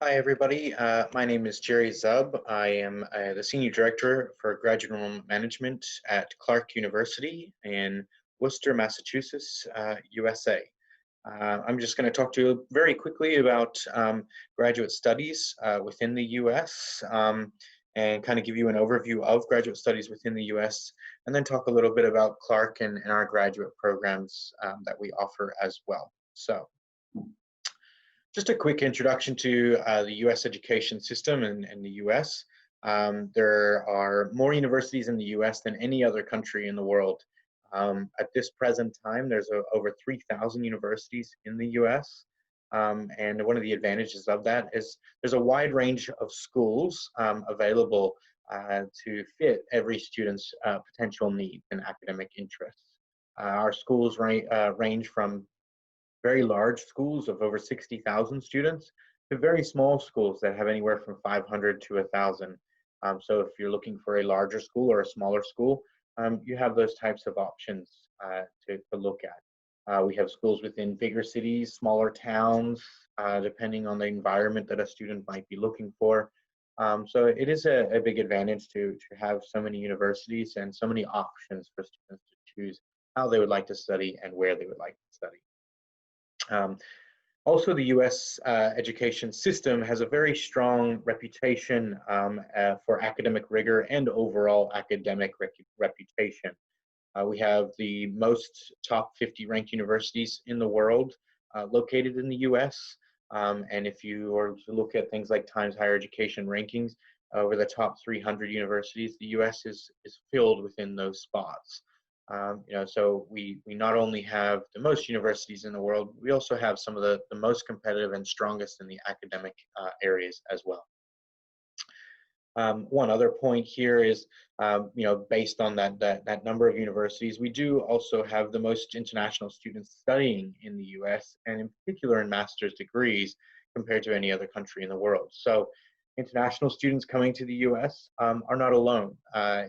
Hi, everybody. My name is Jerry Zub. I am the Senior Director for Graduate Enrollment Management at Clark University in Worcester, Massachusetts, USA. I'm just going to talk to you very quickly about graduate studies within the US and kind of give you an overview of graduate studies within the US, and then talk a little bit about Clark and our graduate programs that we offer as well. So, just a quick introduction to the US education system in the US. There are more universities in the US than any other country in the world. At this present time, there's over 3,000 universities in the US. And one of the advantages of that is there's a wide range of schools available to fit every student's potential needs and academic interests. Our schools range from very large schools of over 60,000 students to very small schools that have anywhere from 500 to 1,000. So if you're looking for a larger school or a smaller school, you have those types of options to look at. We have schools within bigger cities, smaller towns, depending on the environment that a student might be looking for. So it is a big advantage to have so many universities and so many options for students to choose how they would like to study and where they would like to study. Also, the US education system has a very strong reputation for academic rigor and overall academic reputation. We have the most top 50 ranked universities in the world located in the US. And if you were to look at things like Times Higher Education rankings, over the top 300 universities, the US is filled within those spots. So we not only have the most universities in the world, we also have some of the most competitive and strongest in the academic areas as well. One other point here is, based on that number of universities, we do also have the most international students studying in the US, and in particular in master's degrees compared to any other country in the world. So international students coming to the US are not alone.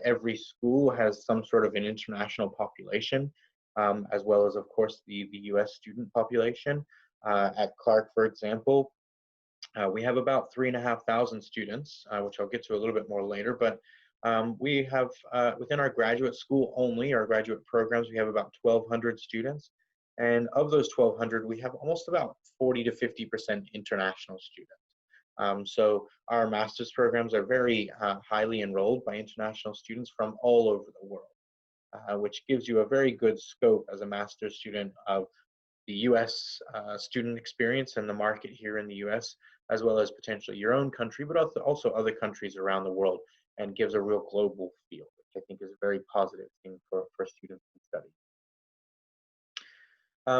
Every school has some sort of an international population, as well as, of course, the US student population. At Clark, for example, we have about 3,500 students, which I'll get to a little bit more later, but we have, within our graduate school only, our graduate programs, we have about 1,200 students. And of those 1,200, we have almost about 40 to 50% international students. So our master's programs are very highly enrolled by international students from all over the world, which gives you a very good scope as a master's student of the US student experience and the market here in the US, as well as potentially your own country, but also other countries around the world, and gives a real global feel, which I think is a very positive thing for students to study.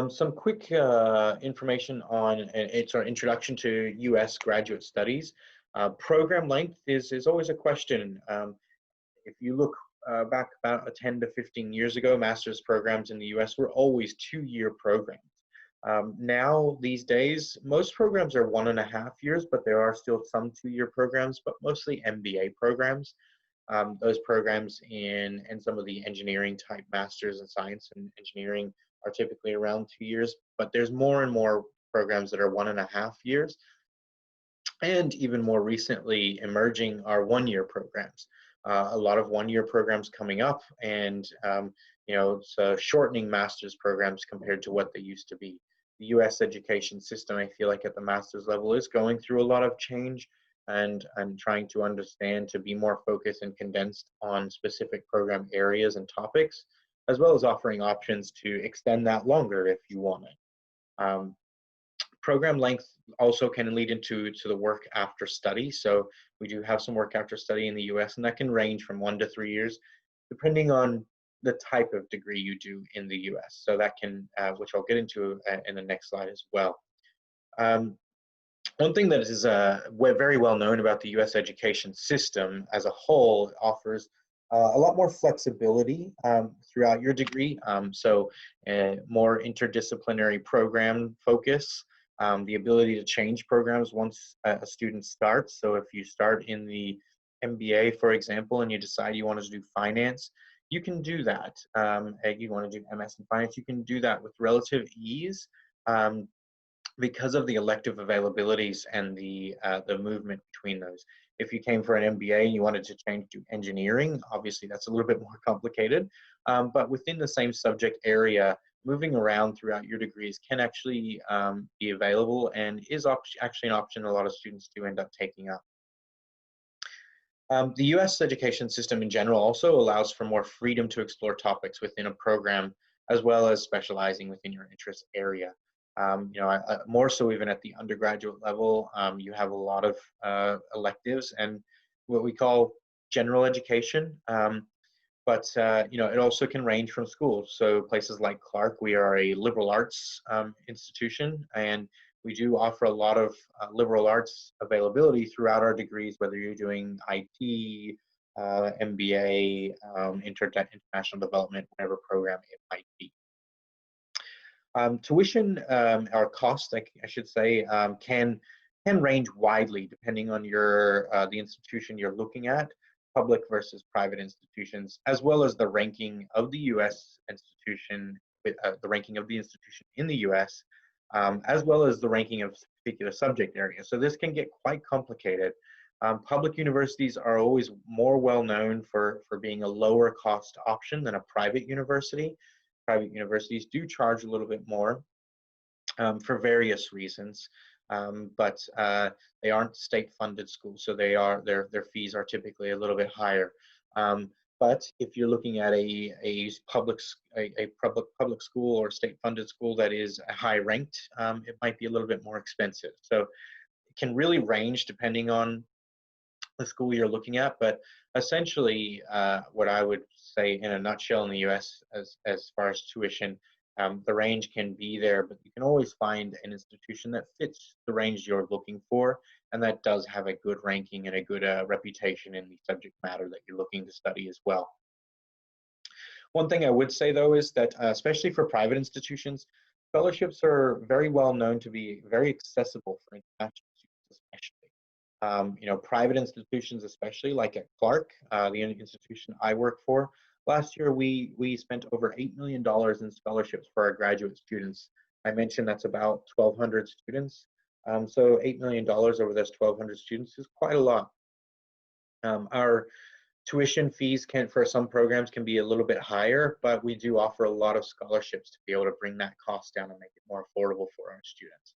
Some quick information on it's our introduction to US graduate studies. Program length is always a question. If you look back about 10 to 15 years ago, master's programs in the US were always 2-year programs. Now, these days, most programs are 1.5 years, but there are still some 2-year programs, but mostly MBA programs. Those programs in some of the engineering type masters in science and engineering are typically around 2 years, but there's more and more programs that are 1.5 years. And even more recently, emerging are 1-year programs. A lot of 1-year programs coming up, and so shortening master's programs compared to what they used to be. The U.S. education system, I feel like at the master's level, is going through a lot of change and trying to understand to be more focused and condensed on specific program areas and topics, as well as offering options to extend that longer if you want it. Program length also can lead into the work after study. So we do have some work after study in the US, and that can range from 1 to 3 years, depending on the type of degree you do in the US. So that can, which I'll get into in the next slide as well. One thing that is very well known about the US education system as a whole, offers a lot more flexibility throughout your degree. So more interdisciplinary program focus. The ability to change programs once a student starts. So if you start in the MBA, for example, and you decide you want to do finance, you can do that. You want to do MS in finance, you can do that with relative ease. because of the elective availabilities and the movement between those. If you came for an MBA and you wanted to change to engineering, obviously that's a little bit more complicated. But within the same subject area, moving around throughout your degrees can actually be available and is actually an option a lot of students do end up taking up. The US education system in general also allows for more freedom to explore topics within a program, as well as specializing within your interest area. More so even at the undergraduate level, you have a lot of electives and what we call general education. It also can range from schools. So places like Clark, we are a liberal arts institution, and we do offer a lot of liberal arts availability throughout our degrees, whether you're doing IT, MBA, international development, whatever program it might be. Tuition, or cost, I should say, can range widely depending on the institution you're looking at, public versus private institutions, as well as the ranking of the U.S. institution, the ranking of the institution in the U.S., as well as the ranking of particular subject areas. So this can get quite complicated. Public universities are always more well known for being a lower cost option than a private university. Private universities do charge a little bit more for various reasons, but they aren't state-funded schools, so their fees are typically a little bit higher. But if you're looking at a public school or state-funded school that is high-ranked, it might be a little bit more expensive. So it can really range depending on the school you're looking at, but essentially what I would say in a nutshell in the US as far as tuition, the range can be there, but you can always find an institution that fits the range you're looking for and that does have a good ranking and a good reputation in the subject matter that you're looking to study as well. One thing I would say though is that especially for private institutions, scholarships are very well known to be very accessible for international students especially. Private institutions, especially like at Clark, the institution I work for, last year we spent over $8 million in scholarships for our graduate students. I mentioned that's about 1,200 students. So $8 million over those 1,200 students is quite a lot. Our tuition fees for some programs can be a little bit higher, but we do offer a lot of scholarships to be able to bring that cost down and make it more affordable for our students.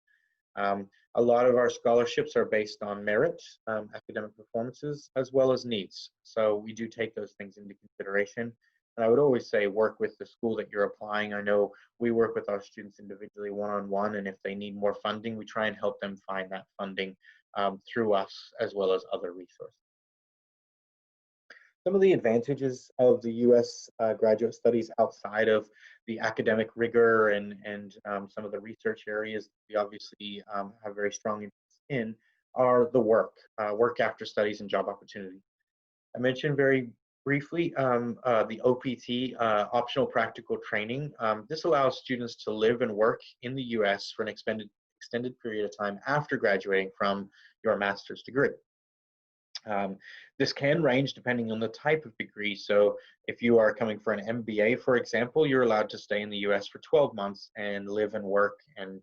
A lot of our scholarships are based on merit, academic performances, as well as needs. So we do take those things into consideration. And I would always say work with the school that you're applying. I know we work with our students individually one-on-one, and if they need more funding, we try and help them find that funding through us as well as other resources. Some of the advantages of the U.S. Graduate studies outside of the academic rigor and some of the research areas we obviously have very strong interest in are the work after studies and job opportunity. I mentioned very briefly the OPT, optional practical training. This allows students to live and work in the U.S. for an extended period of time after graduating from your master's degree. This can range depending on the type of degree. So if you are coming for an MBA, for example, you're allowed to stay in the US for 12 months and live and work and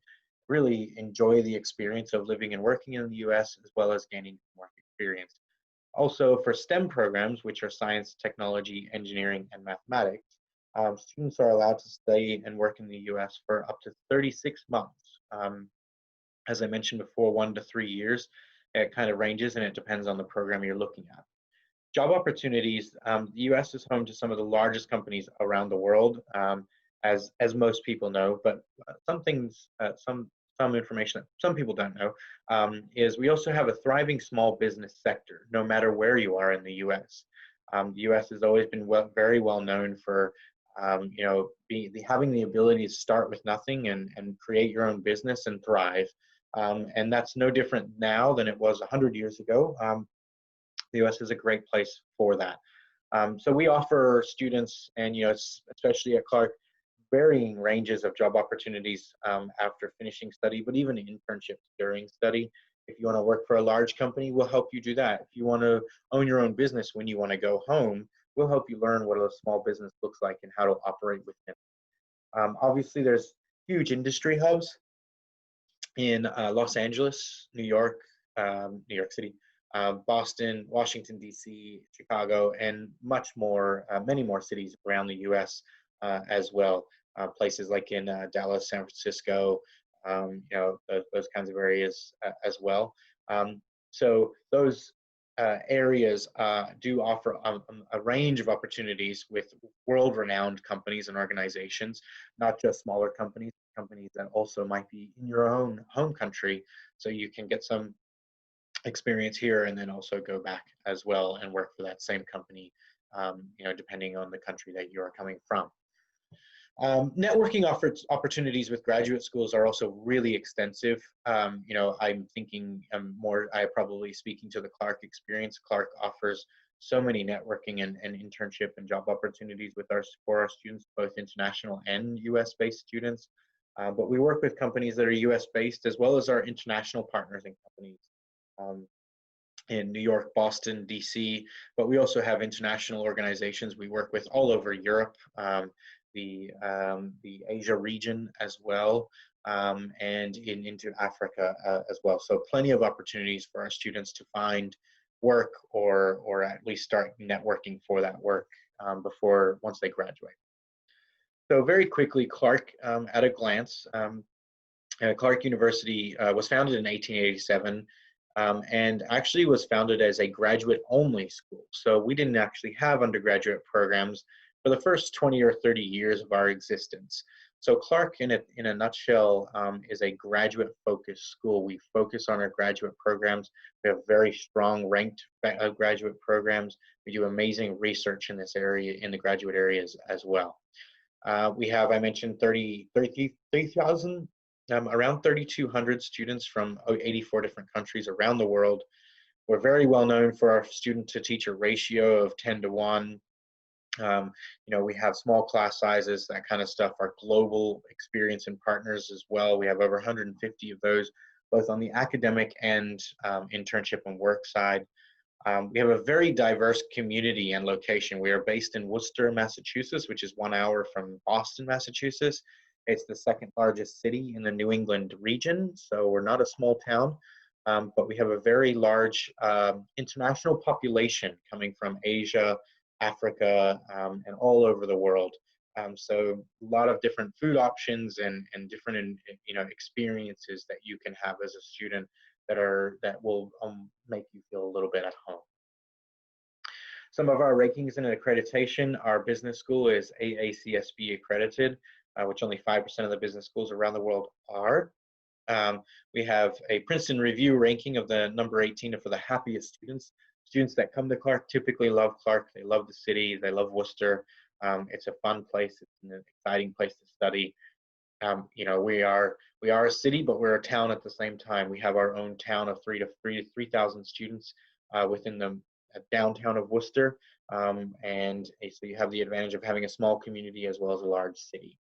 really enjoy the experience of living and working in the US as well as gaining more experience. Also for STEM programs, which are science, technology, engineering, and mathematics, students are allowed to stay and work in the US for up to 36 months. As I mentioned before, 1 to 3 years. It kind of ranges and it depends on the program you're looking at. Job opportunities, the US is home to some of the largest companies around the world, as most people know, but some information that some people don't know is we also have a thriving small business sector, no matter where you are in the US. The US has always been very well known for having the ability to start with nothing and create your own business and thrive. And that's no different now than it was 100 years ago. The U.S. is a great place for that. So we offer students, and especially at Clark, varying ranges of job opportunities after finishing study, but even internships during study. If you want to work for a large company, we'll help you do that. If you want to own your own business when you want to go home, we'll help you learn what a small business looks like and how to operate within. Obviously, there's huge industry hubs in Los Angeles, New York City, Boston, Washington, D.C., Chicago, and much more, many more cities around the U.S. As well. Places like in Dallas, San Francisco, those kinds of areas as well. So those areas do offer a range of opportunities with world-renowned companies and organizations, not just smaller companies that also might be in your own home country, so you can get some experience here and then also go back as well and work for that same company, depending on the country that you are coming from. Networking opportunities with graduate schools are also really extensive. I'm thinking I probably speaking to the Clark experience. Clark offers so many networking and internship and job opportunities for our students, both international and US based students. But we work with companies that are US based as well as our international partners and companies in New York, Boston, DC, but we also have international organizations we work with all over Europe, the Asia region as well, and into Africa as well. So plenty of opportunities for our students to find work or at least start networking for that work once they graduate. So very quickly, Clark, at a glance, Clark University was founded in 1887 and actually was founded as a graduate-only school. So we didn't actually have undergraduate programs for the first 20 or 30 years of our existence. So Clark, in a nutshell, is a graduate-focused school. We focus on our graduate programs. We have very strong ranked graduate programs. We do amazing research in this area, in the graduate areas as well. We have, I mentioned, 33,000, around 3,200 students from 84 different countries around the world. We're very well known for our student-to-teacher ratio of 10 to 1. We have small class sizes, that kind of stuff. Our global experience and partners as well. We have over 150 of those, both on the academic and internship and work side. We have a very diverse community and location. We are based in Worcester, Massachusetts, which is 1 hour from Boston, Massachusetts. It's the second largest city in the New England region, so we're not a small town, but we have a very large international population coming from Asia, Africa, and all over the world. So a lot of different food options and different experiences that you can have as a student that will make you feel a little bit at home. Some of our rankings and accreditation: our business school is AACSB accredited, which only 5% of the business schools around the world are. We have a Princeton Review ranking of the number 18 for the happiest students. Students that come to Clark typically love Clark. They love the city. They love Worcester. It's a fun place. It's an exciting place to study. We are a city, but we're a town at the same time. We have our own town of 3,000 students within the downtown of Worcester, and so you have the advantage of having a small community as well as a large city.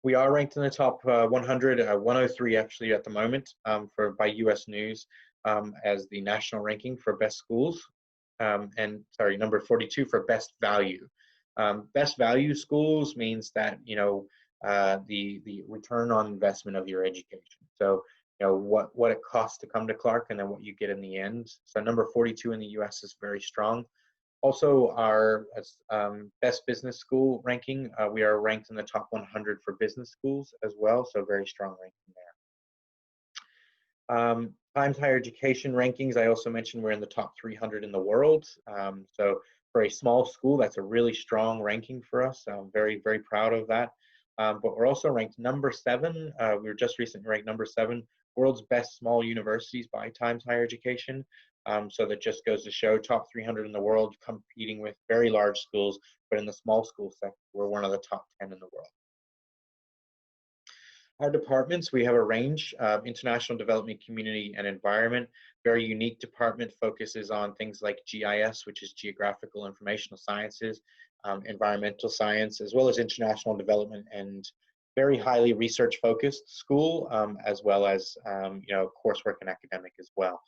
We are ranked in the top 100, 103 actually at the moment by U.S. News as the national ranking for best schools, and sorry, number 42 for best value. Best value schools means that the return on investment of your education. So what it costs to come to Clark and then what you get in the end. So number 42 in the U.S. is very strong. Also, our best business school ranking, we are ranked in the top 100 for business schools as well, so very strong ranking there. Times Higher Education rankings, I also mentioned we're in the top 300 in the world. So for a small school, that's a really strong ranking for us. I'm very, very proud of that. But we're also ranked number 7. We were just recently ranked number 7, world's best small universities by Times Higher Education. So that just goes to show top 300 in the world competing with very large schools, but in the small school sector, we're one of the top 10 in the world. Our departments, we have a range: International Development, Community, and Environment. Very unique department, focuses on things like GIS, which is Geographical Informational Sciences, environmental science, as well as international development, and very highly research focused school, as well as coursework and academic as well.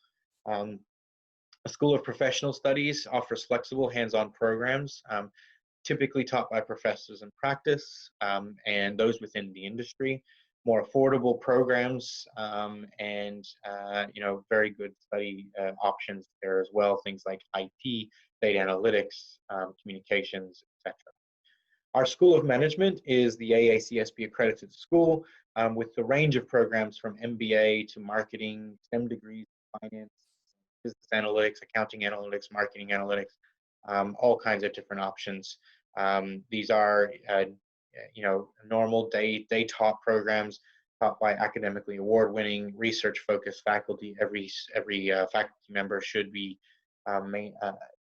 A School of Professional Studies offers flexible hands-on programs, typically taught by professors in practice and those within the industry. more affordable programs, and very good study options there as well. Things like IT, data analytics, communications, etc. Our School of Management is the AACSB accredited school with the range of programs from MBA to marketing, STEM degrees, finance, business analytics, accounting analytics, marketing analytics, all kinds of different options. These are, normal day taught programs taught by academically award-winning, research-focused faculty. Every faculty member should be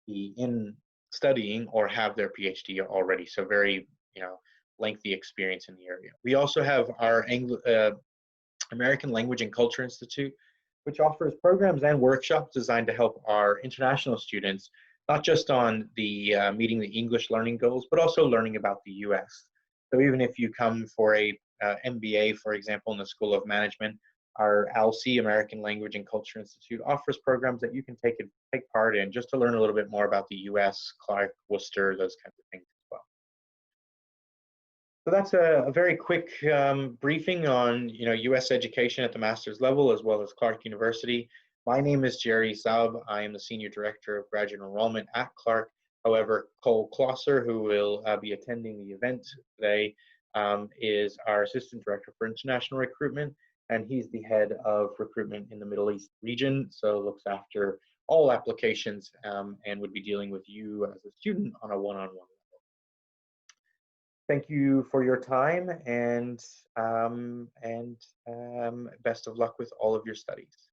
in studying or have their PhD already. So very, lengthy experience in the area. We also have our American Language and Culture Institute, which offers programs and workshops designed to help our international students, not just on the meeting the English learning goals, but also learning about the US. So even if you come for a MBA, for example, in the School of Management, our ALC, American Language and Culture Institute, offers programs that you can take part in just to learn a little bit more about the US, Clark, Worcester, those kinds of things as well. So that's a very quick briefing on US education at the master's level as well as Clark University. My name is Jerry Czub. I am the Senior Director of Graduate Enrollment at Clark. However, Cole Klosser, who will be attending the event today, is our Assistant Director for International Recruitment, and he's the head of recruitment in the Middle East region, so looks after all applications and would be dealing with you as a student on a one-on-one level. Thank you for your time, and best of luck with all of your studies.